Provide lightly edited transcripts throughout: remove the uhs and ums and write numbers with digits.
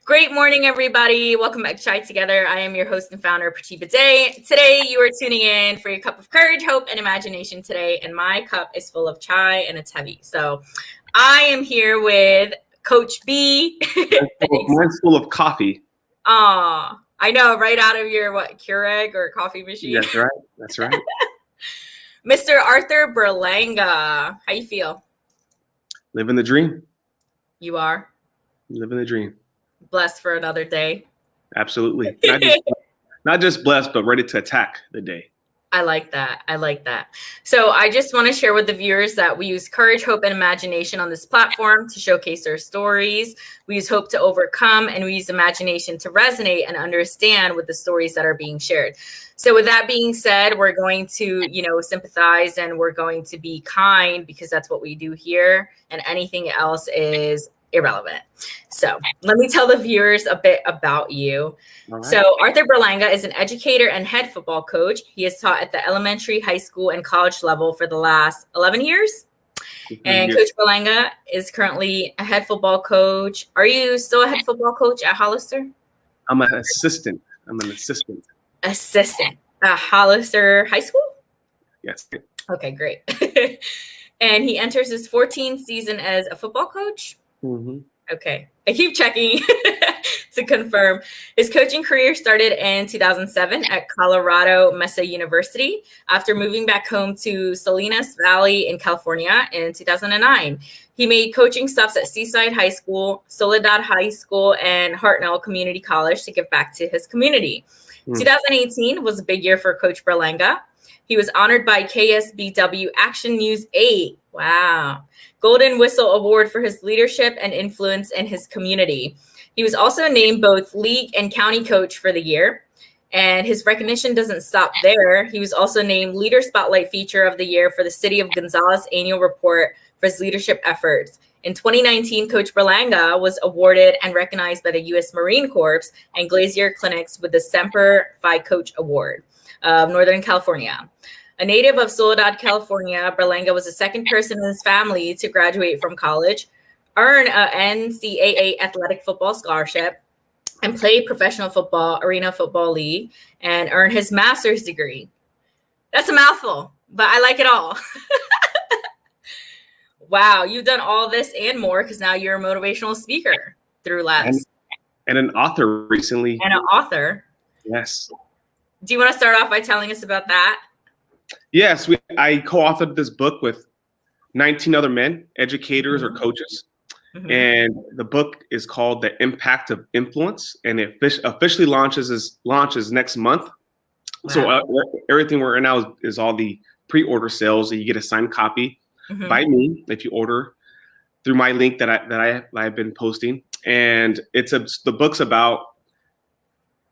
Great morning, everybody. Welcome back to Chai Together. I am your host and founder, Pratik Day. Today, you are tuning in for your cup of courage, hope, and imagination today, and my cup is full of chai, and it's heavy. So I am here with Coach B. Mine's full of coffee. Aw, I know, right out of your, Keurig or coffee machine? That's right. Mr. Arthur Berlanga, how you feel? Living the dream. You are? Living the dream. Blessed for another day. Absolutely. Not just blessed, but ready to attack the day. I like that. So I just want to share with the viewers that we use courage, hope, and imagination on this platform to showcase our stories. We use hope to overcome, and we use imagination to resonate and understand with the stories that are being shared. So with that being said, we're going to, sympathize, and we're going to be kind, because that's what we do here, and anything else is irrelevant. So let me tell the viewers a bit about you. Right. So Arthur Berlanga is an educator and head football coach. He has taught at the elementary, high school, and college level for the last 11 years. And Coach Berlanga is currently a head football coach. Are you still a head football coach at Hollister? I'm an assistant. Assistant at Hollister High School? Yes. Okay, great. And he enters his 14th season as a football coach. Mm-hmm. Okay. I keep checking to confirm. His coaching career started in 2007 at Colorado Mesa University after moving back home to Salinas Valley in California in 2009. He made coaching stops at Seaside High School, Soledad High School, and Hartnell Community College to give back to his community. 2018 was a big year for Coach Berlanga. He was honored by KSBW Action News 8. Wow. Golden Whistle Award for his leadership and influence in his community. He was also named both league and county coach for the year. And his recognition doesn't stop there. He was also named Leader Spotlight Feature of the Year for the City of Gonzales Annual Report for his leadership efforts. In 2019, Coach Berlanga was awarded and recognized by the U.S. Marine Corps and Glazier Clinics with the Semper Fi Coach Award of Northern California. A native of Soledad, California, Berlanga was the second person in his family to graduate from college, earn an NCAA athletic football scholarship, and play professional football, Arena Football League, and earn his master's degree. That's a mouthful, but I like it all. Wow, you've done all this and more, because now you're a motivational speaker through Labs. And an author recently. And an author. Yes. Do you want to start off by telling us about that? Yes, I co-authored this book with 19 other men, educators or coaches. Mm-hmm. And the book is called The Impact of Influence, and it officially launches next month. Wow. So everything we're in now is all the pre-order sales, and you get a signed copy by me if you order through my link that I've been posting. And the book's about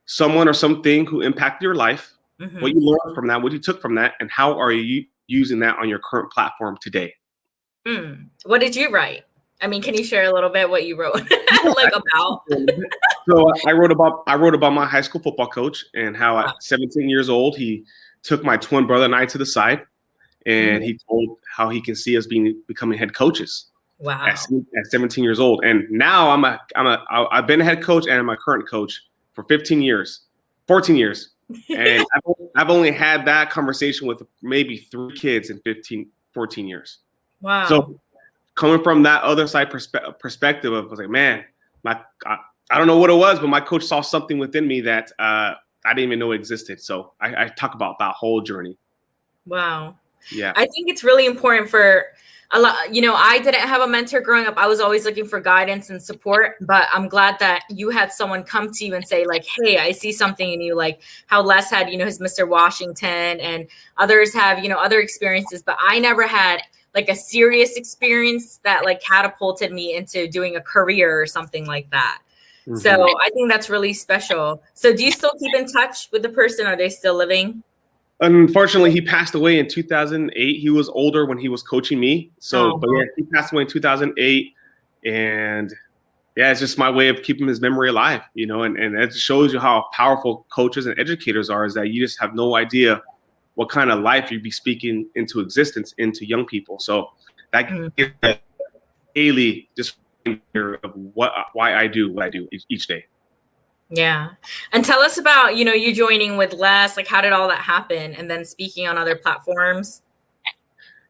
someone or something who impacted your life. What you learned from that, what you took from that, and how are you using that on your current platform today? What did you write? I mean, can you share a little bit what you wrote about? So I wrote about my high school football coach, and how at 17 years old, he took my twin brother and I to the side, and he told how he can see us becoming head coaches. Wow. At 17 years old. And now I've been a head coach, and I'm a current coach for 14 years. And I've only had that conversation with maybe 3 kids in 14 years. Wow. So coming from that other side perspective of, I was like, man, I don't know what it was, but my coach saw something within me that I didn't even know existed. So I talk about that whole journey. Wow. Yeah. I think it's really important for a lot. I didn't have a mentor growing up. I was always looking for guidance and support, but I'm glad that you had someone come to you and say, like, hey, I see something in you, like how Les had, his Mr. Washington, and others have, other experiences, but I never had like a serious experience that like catapulted me into doing a career or something like that. Mm-hmm. So I think that's really special. So do you still keep in touch with the person? Are they still living? Unfortunately, he passed away in 2008. He was older when he was coaching me. So, but yeah, he passed away in 2008. And yeah, it's just my way of keeping his memory alive, and it shows you how powerful coaches and educators are, is that you just have no idea what kind of life you'd be speaking into existence into young people. So that gives daily just of why I do what I do each day. Yeah. And tell us about, you joining with Les, like how did all that happen? And then speaking on other platforms.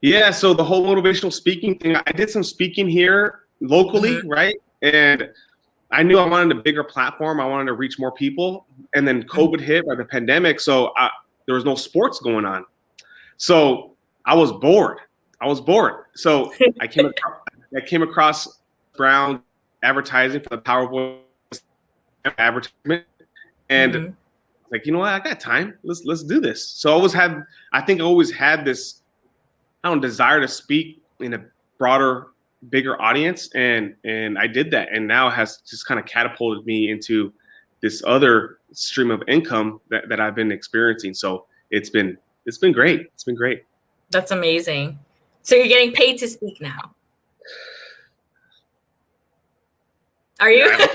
Yeah. So the whole motivational speaking thing, I did some speaking here locally, right? And I knew I wanted a bigger platform. I wanted to reach more people. And then COVID hit, by the pandemic. So there was no sports going on. So I was bored. So I came across Brown advertising for the Power Voice advertisement, and like, you know what, I got time. Let's do this. So I always had this, desire to speak in a broader, bigger audience, and I did that, and now it has just kind of catapulted me into this other stream of income that I've been experiencing. So it's been great. It's been great. That's amazing. So you're getting paid to speak now. Are you? Yeah,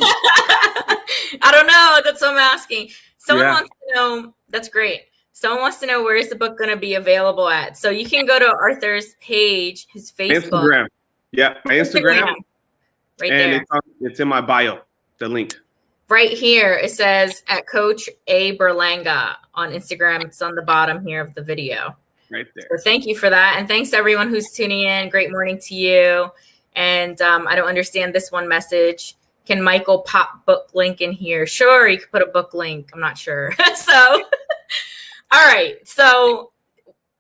I don't know. That's what I'm asking. Someone wants to know. That's great. Someone wants to know, where is the book going to be available at? So you can go to Arthur's page, his Facebook. Instagram. Yeah, my Instagram. Right there. It's in my bio, the link. Right here, it says at Coach A. Berlanga on Instagram. It's on the bottom here of the video. Right there. So thank you for that. And thanks to everyone who's tuning in. Great morning to you. And I don't understand this one message. Can Michael pop book link in here? Sure, you could put a book link. I'm not sure. So, all right. So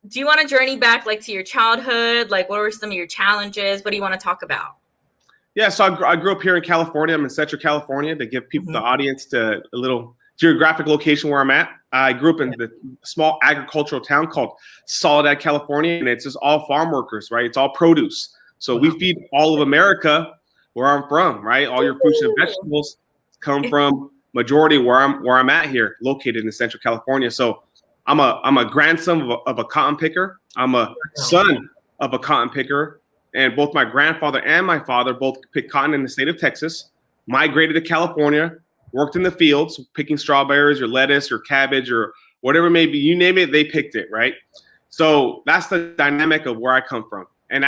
do you want to journey back like to your childhood? Like, what were some of your challenges? What do you want to talk about? Yeah, so I grew up here in California. I'm in Central California, to give people, the audience, to a little geographic location where I'm at. I grew up in the small agricultural town called Soledad, California, and it's just all farm workers, right? It's all produce. So we feed all of America where I'm from, right? All your fruits and vegetables come from majority where I'm at here, located in Central California. So I'm a grandson of a cotton picker. I'm a son of a cotton picker, and both my grandfather and my father both picked cotton in the state of Texas, migrated to California, worked in the fields, picking strawberries or lettuce or cabbage or whatever it may be. You name it, they picked it, right? So that's the dynamic of where I come from. And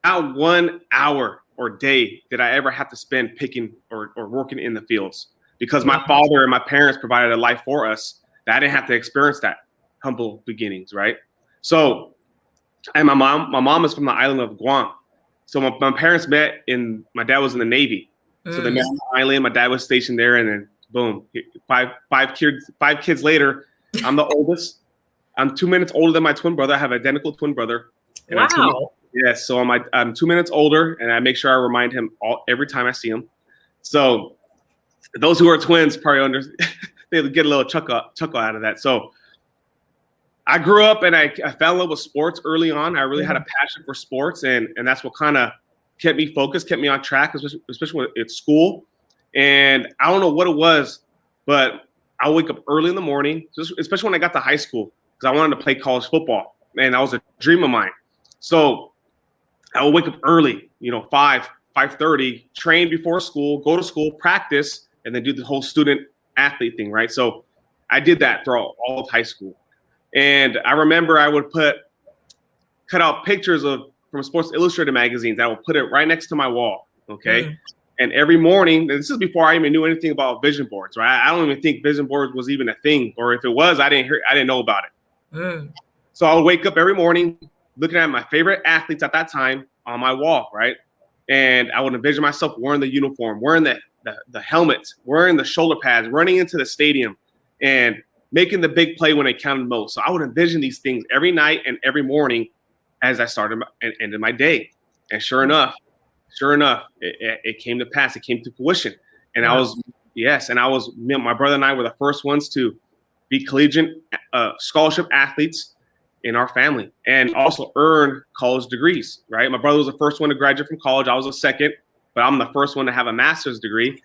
not 1 hour or day did I ever have to spend picking or working in the fields, because my father and my parents provided a life for us that I didn't have to experience that humble beginnings, right? So, and my mom is from the island of Guam. So my parents met my dad was in the Navy. So they met on the island. My dad was stationed there, and then boom, five kids later, I'm the oldest. I'm 2 minutes older than my twin brother. I have an identical twin brother. And wow. Yes. So I'm 2 minutes older, and I make sure I remind him every time I see him. So those who are twins probably they get a little chuckle out of that. So I grew up, and I fell in love with sports early on. I really had a passion for sports, and that's what kind of kept me focused, kept me on track, especially at school. And I don't know what it was, but I wake up early in the morning, especially when I got to high school, because I wanted to play college football, and that was a dream of mine. So I would wake up early, 5:30, train before school, go to school, practice, and then do the whole student athlete thing, right? So I did that throughout all of high school. And I remember I would cut out pictures from Sports Illustrated magazines. I would put it right next to my wall, okay? And every morning, this is before I even knew anything about vision boards, right? I don't even think vision boards was even a thing, or if it was, I didn't know about it. So I would wake up every morning looking at my favorite athletes at that time on my wall, right? And I would envision myself wearing the uniform, wearing the helmet, wearing the shoulder pads, running into the stadium, and making the big play when it counted most. So I would envision these things every night and every morning as I started and ended my day. And sure enough, it came to pass. It came to fruition. And my brother and I were the first ones to be collegiate scholarship athletes in our family, and also earn college degrees, right? My brother was the first one to graduate from college. I was the second, but I'm the first one to have a master's degree.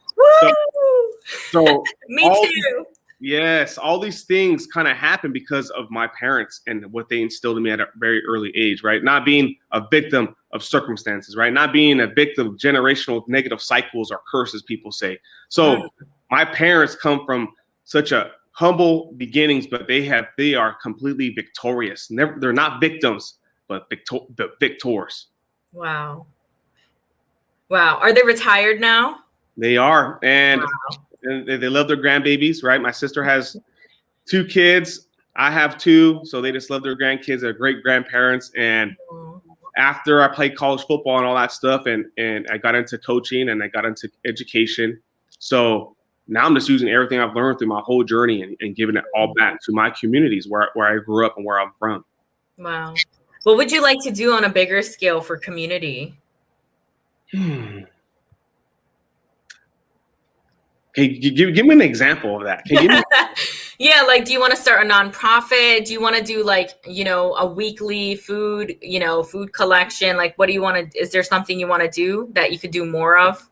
So me too. Yes, all these things kind of happen because of my parents and what they instilled in me at a very early age, right? Not being a victim of circumstances, right? Not being a victim of generational negative cycles or curses, people say. So my parents come from such a humble beginnings, but they are completely victorious. They're not victims, but victors. Wow. Wow. Are they retired now? They are. And, Wow. and they love their grandbabies, right? My sister has 2 kids. I have 2. So they just love their grandkids. They're great grandparents. And after I played college football and all that stuff, and I got into coaching and I got into education. So now I'm just using everything I've learned through my whole journey and giving it all back to my communities where I grew up and where I'm from. Wow. What would you like to do on a bigger scale for community? Okay, give me an example of that. Can you give me Yeah, like, do you want to start a nonprofit? Do you want to do like, a weekly food collection? Like, what do you want to, is there something you want to do that you could do more of?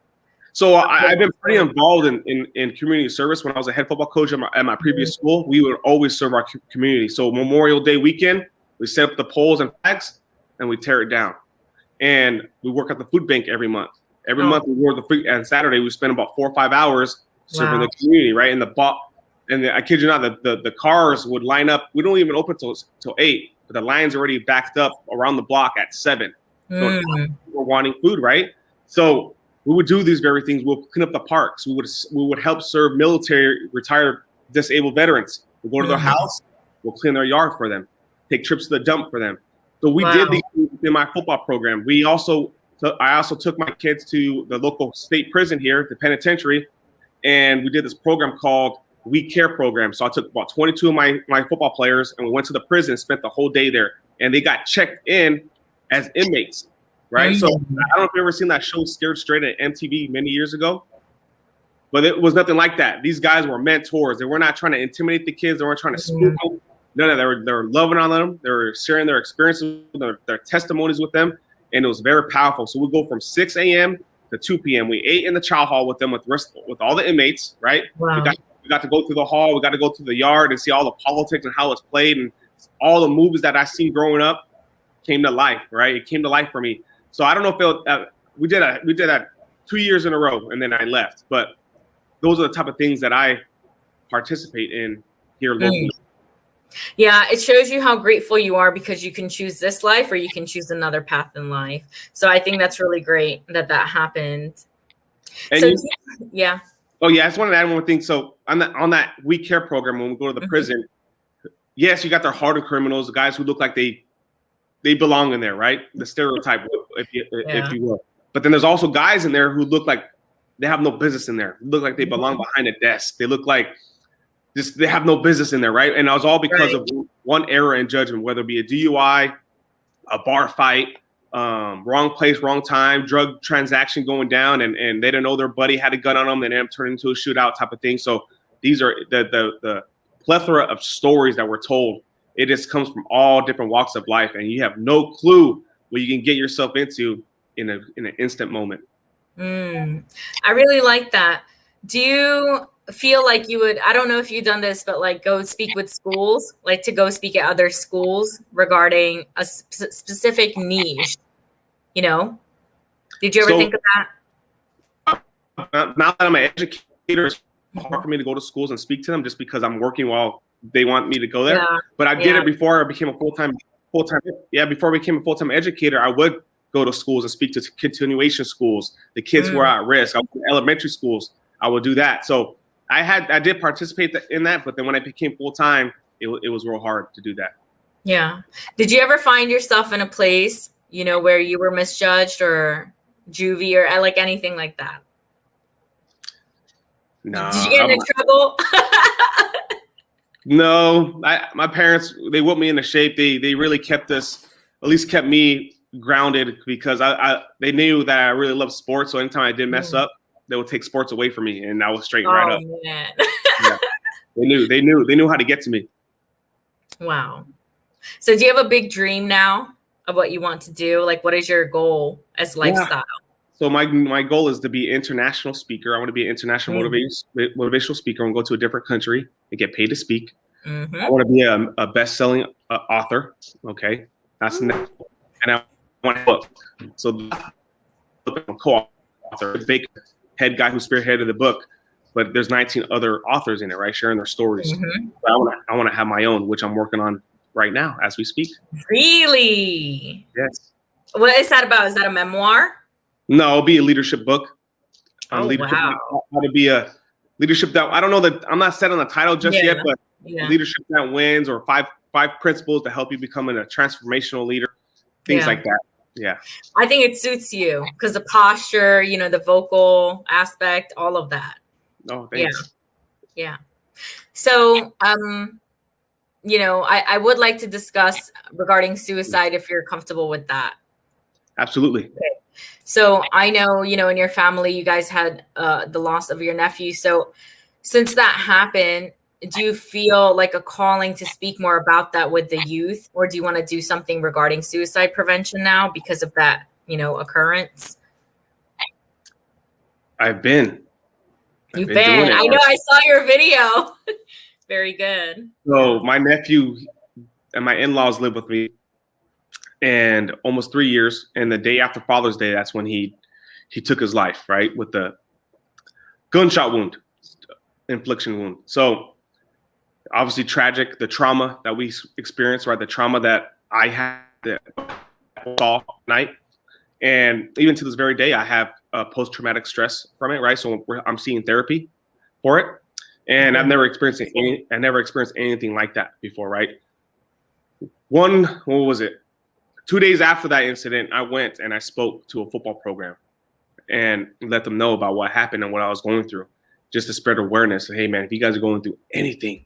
So I've been pretty involved in community service. When I was a head football coach at my previous school, we would always serve our community. So Memorial Day weekend, we set up the poles and flags and we tear it down. And we work at the food bank every month. Every month we work the food, and Saturday we spend about 4 or 5 hours serving the community, right? And I kid you not, the cars would line up. We don't even open till 8, but the line's already backed up around the block at 7. So we're wanting food, right? So we would do these very things. We'll clean up the parks. We would help serve military, retired, disabled veterans. We'll go to their house. We'll clean their yard for them. Take trips to the dump for them. So we did these things in my football program. I also took my kids to the local state prison here, the penitentiary, and we did this program called We Care program. So I took about 22 of my football players and we went to the prison and spent the whole day there. And they got checked in as inmates, right? So I don't know if you've ever seen that show Scared Straight at MTV many years ago, but it was nothing like that. These guys were mentors. They were not trying to intimidate the kids. They weren't trying to spook them. No, they were loving on them. They were sharing their experiences, their testimonies with them. And it was very powerful. So we go from 6 a.m. to 2 p.m. We ate in the chow hall with them with all the inmates, right? Wow. We got to go through the hall. We got to go through the yard and see all the politics and how it's played, and all the movies that I seen growing up came to life, right? It came to life for me. So I don't know if we did that 2 years in a row, and then I left. But those are the type of things that I participate in here locally. Yeah, it shows you how grateful you are because you can choose this life or you can choose another path in life. So I think that's really great that happened. And yeah. Oh yeah, I just wanted to add one more thing. So on that We Care program, when we go to the prison, yes, you got the hardened criminals, the guys who look like they belong in there, right? The stereotype, if you will. But then there's also guys in there who look like they have no business in there. Look like they belong behind a desk. They look like they have no business in there, right? And it was all because of one error in judgment, whether it be a DUI, a bar fight, wrong place, wrong time, drug transaction going down, and they didn't know their buddy had a gun on them, and then turned into a shootout type of thing. So these are the plethora of stories that we're told. It just comes from all different walks of life, and you have no clue what you can get yourself into in an instant moment. I really like that. Do you feel like you would, I don't know if you've done this, but like go speak with schools, like to go speak at other schools regarding a specific niche, Did you ever think of that? Now that I'm an educator, it's hard for me to go to schools and speak to them just because I'm working while they want me to go there. Yeah. But I did it before I became a full-time. Before I became a full-time educator, I would go to schools and speak to continuation schools, the kids who are at risk. I went to elementary schools. I would do that. So I did participate in that, but then when I became full-time, it was real hard to do that. Yeah. Did you ever find yourself in a place, where you were misjudged or juvie or like anything like that? No. Did you get into trouble? No, my parents, they whipped me into shape. They really kept me grounded because they knew that I really loved sports. So anytime I did mess up, they would take sports away from me, and I was straight right up. Man. Yeah. They knew how to get to me. Wow. So do you have a big dream now of what you want to do? Like, what is your goal as lifestyle? So my goal is to be an international speaker. I want to be an international motivational speaker and go to a different country and get paid to speak. I want to be a best-selling author. Okay, that's next. And I want to book. So I'm a co-author, the head guy who spearheaded the book, but there's 19 other authors in it, right, sharing their stories. But I want to have my own, which I'm working on right now as we speak. Really? Yes. What is that about? Is that a memoir? No, it'll be a leadership book on leadership, Wow. how to be a leadership that I don't know that I'm not set on the title just yet, but leadership that wins, or five principles to help you become a transformational leader, things like that. Yeah. I think it suits you because the posture, the vocal aspect, all of that. Oh, thanks. Yeah. So, I would like to discuss regarding suicide if you're comfortable with that. Absolutely. Okay. So I know, in your family, you guys had the loss of your nephew. So since that happened, do you feel like a calling to speak more about that with the youth, or do you want to do something regarding suicide prevention now because of that, occurrence? I've been doing it. I know, I saw your video. Very good. So my nephew and my in-laws live with me, and almost 3 years. And the day after Father's Day, that's when he took his life, right, with the gunshot wound, infliction wound. So obviously tragic, the trauma that we experienced, right, the trauma that I had that all night. And even to this very day, I have post-traumatic stress from it, right? So I'm seeing therapy for it. And I've never experienced anything like that before, right? What was it? 2 days after that incident, I went and I spoke to a football program and let them know about what happened and what I was going through, just to spread awareness. Hey, man, if you guys are going through anything,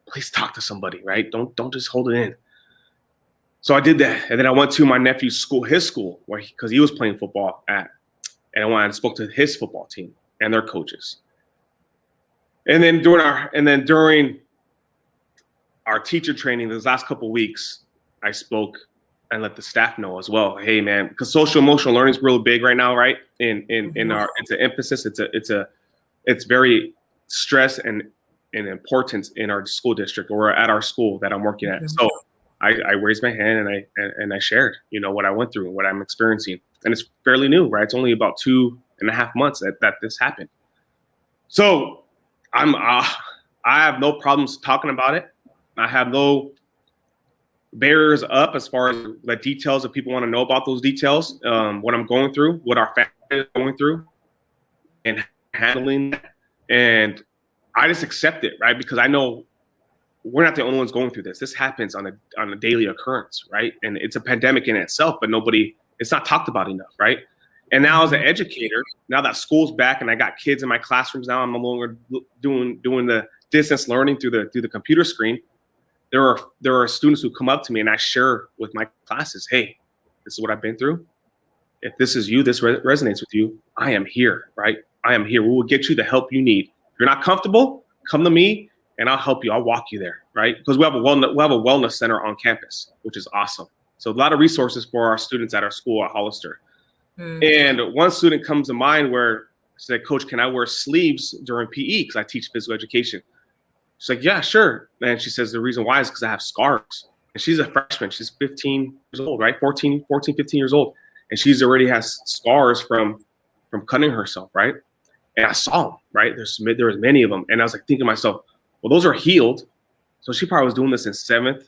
please talk to somebody, right? Don't just hold it in. So I did that, and then I went to my nephew's school, his school, because he was playing football and I went and spoke to his football team and their coaches. And then during our teacher training, those last couple of weeks, I spoke and let the staff know as well. Hey, man, because social emotional learning is really big right now, right? In our, it's an emphasis. It's very stress and importance in our school district or at our school that I'm working at. So I raised my hand and I shared, what I went through and what I'm experiencing. And it's fairly new, right? It's only about 2.5 months that this happened. So I have no problems talking about it. I have no barriers up as far as the details if people want to know about those details, what I'm going through, what our family is going through, and handling that. And I just accept it, right? Because I know we're not the only ones going through this. This happens on a daily occurrence, right? And it's a pandemic in itself, but it's not talked about enough, right? And now as an educator, now that school's back and I got kids in my classrooms now, I'm no longer doing the distance learning through the computer screen. There are students who come up to me and I share with my classes, hey, this is what I've been through. If this is you, this resonates with you, I am here, right? I am here. We will get you the help you need. If you're not comfortable, come to me and I'll help you. I'll walk you there, right? Because we have a wellness center on campus, which is awesome. So a lot of resources for our students at our school at Hollister. And one student comes to mind where she said, Coach, can I wear sleeves during PE? Because I teach physical education. She's like, yeah, sure. And she says, the reason why is because I have scars. And she's a freshman. She's 15 years old, right? 14, 15 years old. And she's already has scars from cutting herself, right? And I saw them, right? There was many of them. And I was like thinking to myself, well, those are healed. So she probably was doing this in 7th,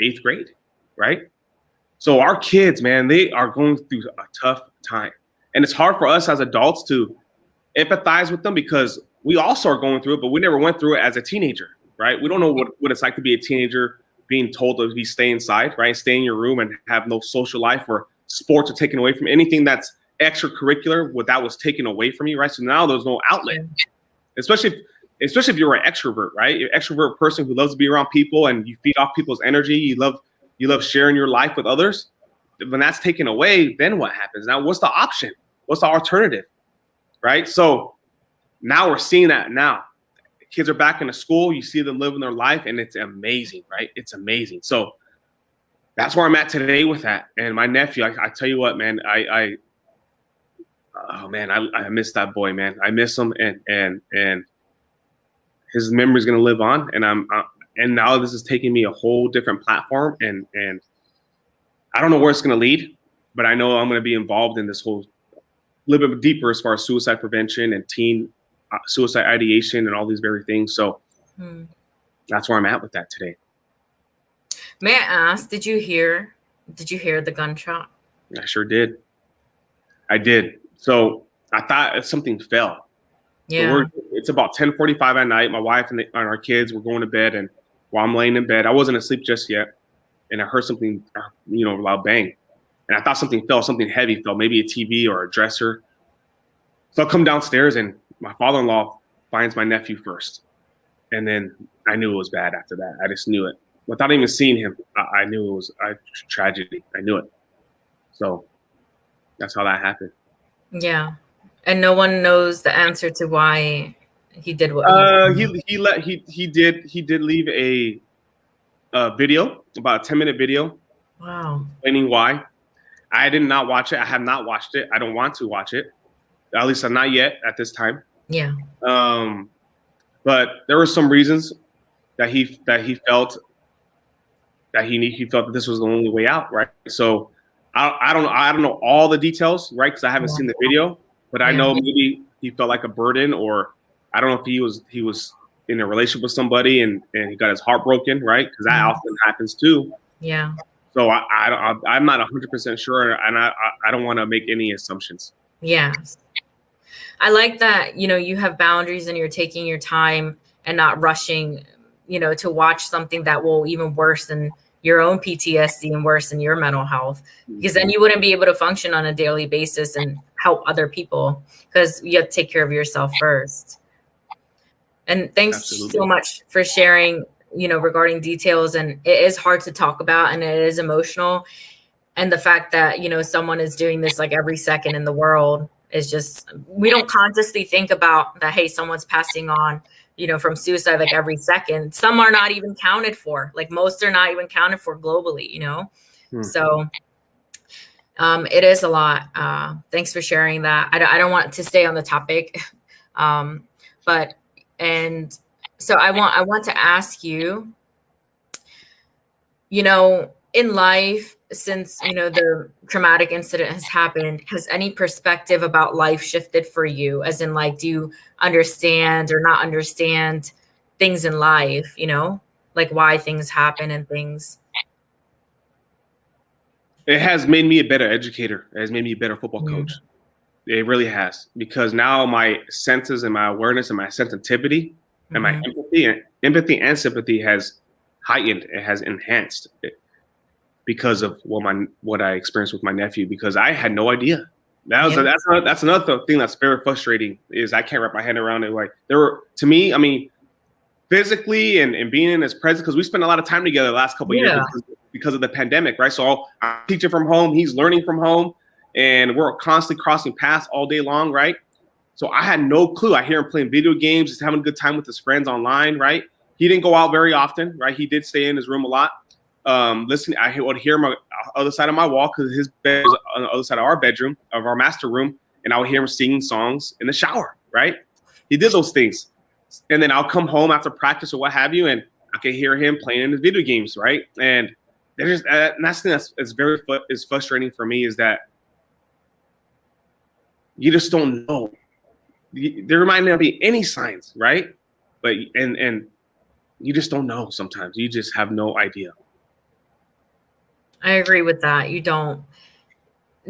8th grade, right? So our kids, man, they are going through a tough time. And it's hard for us as adults to empathize with them because we also are going through it, but we never went through it as a teenager, right? We don't know what it's like to be a teenager being told to stay inside, right? Stay in your room and have no social life, or sports are taken away from anything that's extracurricular. What that was taken away from you, right? So now there's no outlet, especially if you're an extrovert, right? You're an extrovert person who loves to be around people and you feed off people's energy. You love sharing your life with others. When that's taken away, then what happens? Now, what's the option? What's the alternative, right? So now we're seeing that now. Kids are back in school. You see them living their life, and it's amazing, right? It's amazing. So that's where I'm at today with that. And my nephew, I tell you what, man, I miss that boy, man. I miss him, and his memory is gonna live on. And now this is taking me a whole different platform, and I don't know where it's gonna lead, but I know I'm gonna be involved in this whole little bit deeper as far as suicide prevention and teen suicide ideation and all these very things. So that's where I'm at with that today. May I ask, did you hear the gunshot? I sure did. I did. So I thought something fell. Yeah. So it's about 10:45 at night. My wife and our kids were going to bed, and while I'm laying in bed, I wasn't asleep just yet, and I heard something, a loud bang, and I thought something fell, something heavy fell, maybe a TV or a dresser. So I come downstairs, and my father-in-law finds my nephew first, and then I knew it was bad after that. I just knew it without even seeing him. I knew it was a tragedy. I knew it. So that's how that happened. Yeah. And no one knows the answer to why he did what he did leave a video, about a 10-minute video. Wow. Explaining why. I did not watch it. I have not watched it. I don't want to watch it. At least I'm not yet at this time. Yeah. But there were some reasons that he felt that he felt that this was the only way out, right? So I don't know all the details, right? Because I haven't seen the video, but I know maybe he felt like a burden, or I don't know if he was in a relationship with somebody and he got his heart broken, right? Because that often happens too. Yeah. So I'm not 100% sure, and I don't want to make any assumptions. Yeah. I like that, you have boundaries and you're taking your time and not rushing, to watch something that will even worsen your own PTSD and worsen your mental health, because then you wouldn't be able to function on a daily basis and help other people, because you have to take care of yourself first. And thanks so much for sharing, regarding details. And it is hard to talk about, and it is emotional. And the fact that, someone is doing this like every second in the world is just, we don't consciously think about that. Hey, someone's passing on, from suicide, like every second. Some are not even counted for, like most are not even counted for globally, So it is a lot. Thanks for sharing that. I don't want to stay on the topic. So I want to ask you, in life, since, the traumatic incident has happened, has any perspective about life shifted for you? As in, like, do you understand or not understand things in life, like why things happen and things? It has made me a better educator. It has made me a better football coach. It really has, because now my senses and my awareness and my sensitivity and my empathy and sympathy has heightened. It has enhanced because of what I experienced with my nephew, because I had no idea. That's another thing that's very frustrating, is I can't wrap my head around it. Like, to me, physically and being in his presence, because we spent a lot of time together the last couple of years because of the pandemic, right? So I'm teaching from home, he's learning from home, and we're constantly crossing paths all day long, right? So I had no clue. I hear him playing video games, just having a good time with his friends online, right? He didn't go out very often, right? He did stay in his room a lot. Listening, I would hear him on the other side of my wall, because his bed was on the other side of our bedroom, of our master room, and I would hear him singing songs in the shower, right? He did those things. And then I'll come home after practice or what have you, and I can hear him playing in his video games, right? And there's that's the thing that's very frustrating for me, is that you just don't know. There might not be any signs, right? But and you just don't know sometimes. You just have no idea. I agree with that. You don't.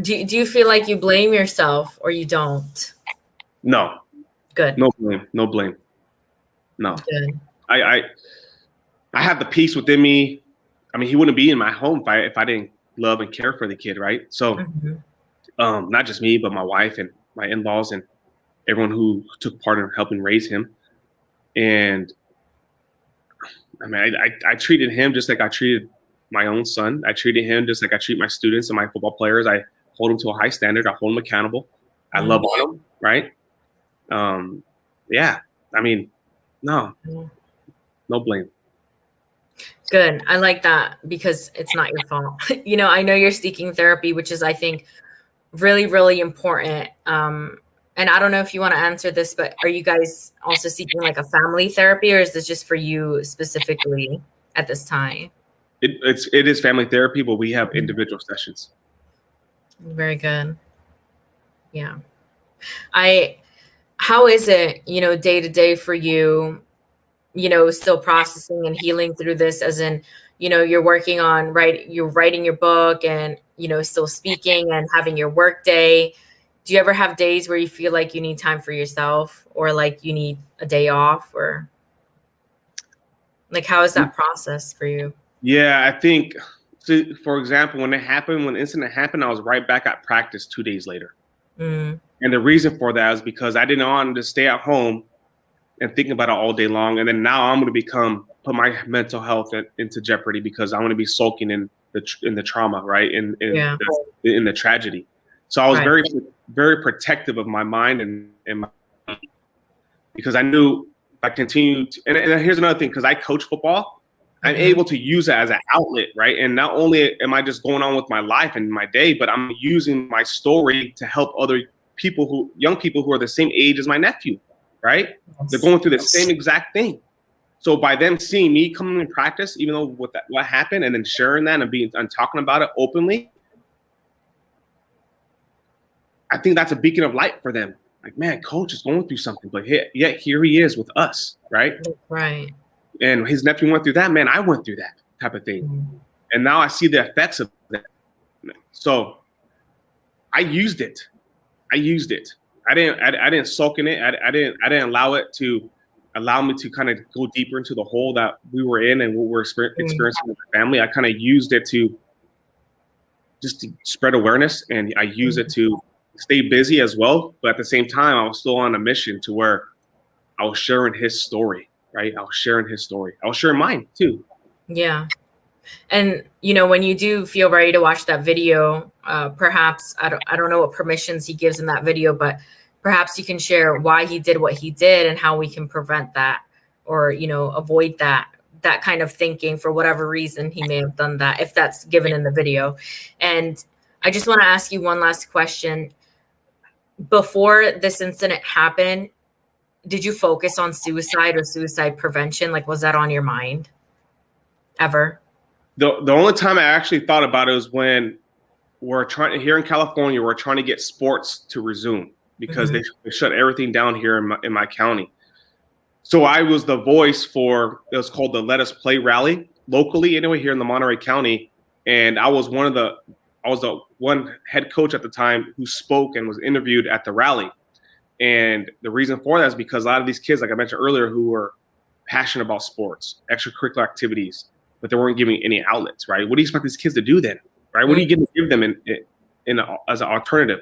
Do you feel like you blame yourself, or you don't? No. Good. No blame. No blame. No. Good. I have the peace within me. He wouldn't be in my home if I didn't love and care for the kid, right? So, not just me, but my wife and my in-laws and everyone who took part in helping raise him. And I treated him just like I treated my own son. I treated him just like I treat my students and my football players. I hold them to a high standard. I hold them accountable. I love on them, right? No blame. Good. I like that, because it's not your fault. I know you're seeking therapy, which is, I think, really, really important. And I don't know if you want to answer this, but are you guys also seeking like a family therapy, or is this just for you specifically at this time? It is family therapy, but we have individual sessions. Very good. Yeah. How is it, day to day for you, still processing and healing through this, as in, you're working on, you're writing your book and, still speaking and having your work day. do you ever have days where you feel like you need time for yourself, or like you need a day off, or like, how is that process for you? Yeah, I think, so for example, when the incident happened, I was right back at practice 2 days later. And the reason for that is because I didn't want to stay at home and thinking about it all day long. And then now I'm going to put my mental health into jeopardy because I'm going to be sulking in the trauma, right? In the tragedy. So I was very, very protective of my mind and because I knew if I continued, and here's another thing, because I coach football, I'm able to use it as an outlet, right? And not only am I just going on with my life and my day, but I'm using my story to help other people young people who are the same age as my nephew, right? They're going through the same exact thing. So by them seeing me coming in practice, even though what happened, and then sharing that and talking about it openly, I think that's a beacon of light for them. Like, man, coach is going through something, but yet here he is with us, right? Right. And his nephew went through that, man, I went through that type of thing. And now I see the effects of that. So I used it. I didn't sulk in it. I didn't allow it to allow me to kind of go deeper into the hole that we were in and what we're experiencing with the family. I kind of used it to spread awareness, and I use it to stay busy as well. But at the same time, I was still on a mission to where I was sharing his story, right? I was sharing his story. I was sharing mine too. Yeah. And, when you do feel ready to watch that video, perhaps, I don't know what permissions he gives in that video, but perhaps you can share why he did what he did and how we can prevent that, or, avoid that kind of thinking for whatever reason he may have done that, if that's given in the video. And I just want to ask you one last question. Before this incident happened, did you focus on suicide or suicide prevention? Like, was that on your mind ever? The only time I actually thought about it was when here in California, we're trying to get sports to resume because they shut everything down here in my county. So I was the voice for, it was called the Let Us Play rally locally anyway, here in the Monterey County. And I was the one head coach at the time who spoke and was interviewed at the rally. And the reason for that is because a lot of these kids, like I mentioned earlier, who were passionate about sports, extracurricular activities, but they weren't giving any outlets, right? What do you expect these kids to do then, right? What are you going to give them as an alternative?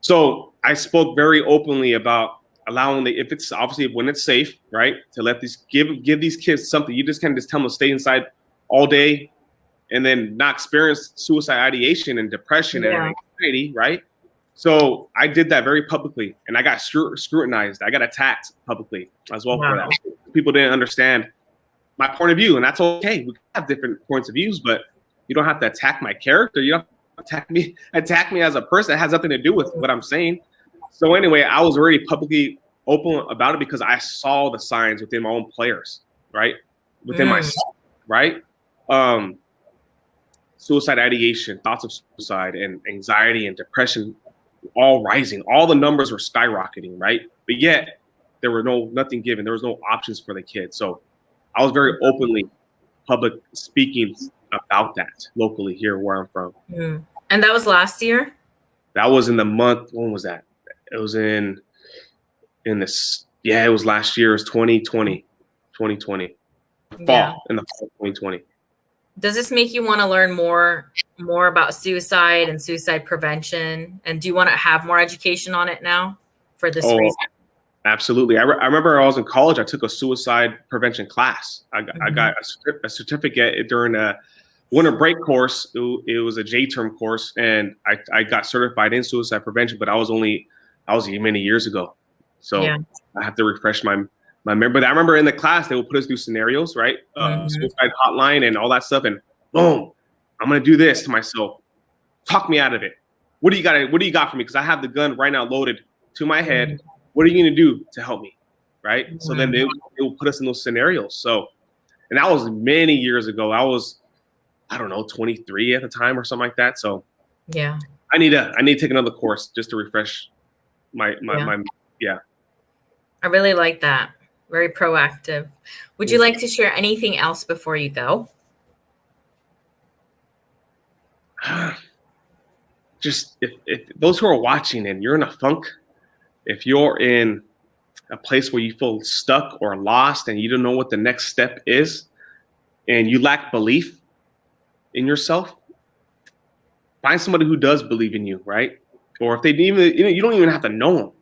So I spoke very openly about allowing when it's safe, right, to let give these kids something. You just can't just tell them to stay inside all day and then not experience suicide ideation and depression and anxiety, right? So I did that very publicly, and I got scrutinized. I got attacked publicly as well for that. People didn't understand my point of view, and that's okay. We have different points of views, but you don't have to attack my character. You don't have to attack me as a person. It has nothing to do with what I'm saying. So anyway, I was already publicly open about it because I saw the signs within my own players, right? Within myself, right? Suicide ideation, thoughts of suicide, and anxiety and depression all rising. All the numbers were skyrocketing, right? But yet there were nothing given. There was no options for the kids. So I was very openly public speaking about that locally here where I'm from. And that was last year? That was in the month. When was that? It was in this. Yeah, it was last year. It was 2020. Fall, in the fall of 2020. Does this make you want to learn more about suicide and suicide prevention? And do you want to have more education on it now for this reason? Absolutely. I remember I was in college. I took a suicide prevention class. I got a certificate during a winter break course. It was a J-term course, and I got certified in suicide prevention, but I was many years ago. So I have to refresh my memory. But I remember in the class, they would put us through scenarios, right? Suicide hotline and all that stuff. And boom, I'm going to do this to myself. Talk me out of it. What do you got for me? Because I have the gun right now loaded to my head. What are you going to do to help me? Right. So then they will put us in those scenarios. So, and that was many years ago. I was, 23 at the time or something like that. So yeah, I need to take another course just to refresh my. I really like that. Very proactive. Would you like to share anything else before you go? just if those who are watching and you're in a funk, if you're in a place where you feel stuck or lost and you don't know what the next step is, and you lack belief in yourself, find somebody who does believe in you, right? Or if they even, you don't even have to know them.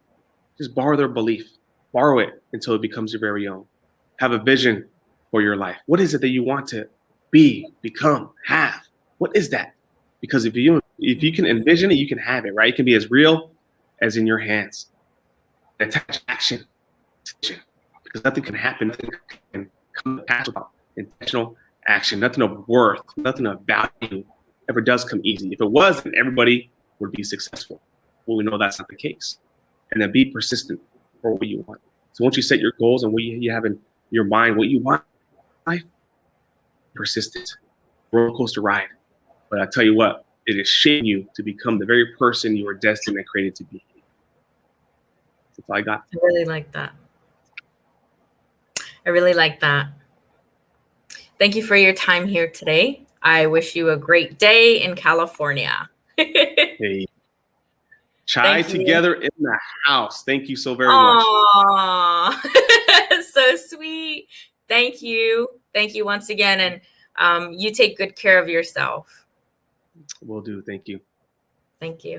Just borrow their belief. Borrow it until it becomes your very own. Have a vision for your life. What is it that you want to be, become, have? What is that? Because if you can envision it, you can have it, right? It can be as real as in your hands. Attach action. Because nothing can happen, nothing can come to pass without intentional action. Nothing of worth, nothing of value ever does come easy. If it was, then everybody would be successful. Well, we know that's not the case. And then be persistent for what you want. So once you set your goals and what you have in your mind, what you want in life, persistent, roller coaster ride. But I tell you what, it is shaping you to become the very person you are destined and created to be. That's all I got. I really like that. I really like that. Thank you for your time here today. I wish you a great day in California. Hey. Chai together in the house. Thank you so very much. So sweet. Thank you. Thank you once again. And you take good care of yourself. Will do. Thank you. Thank you.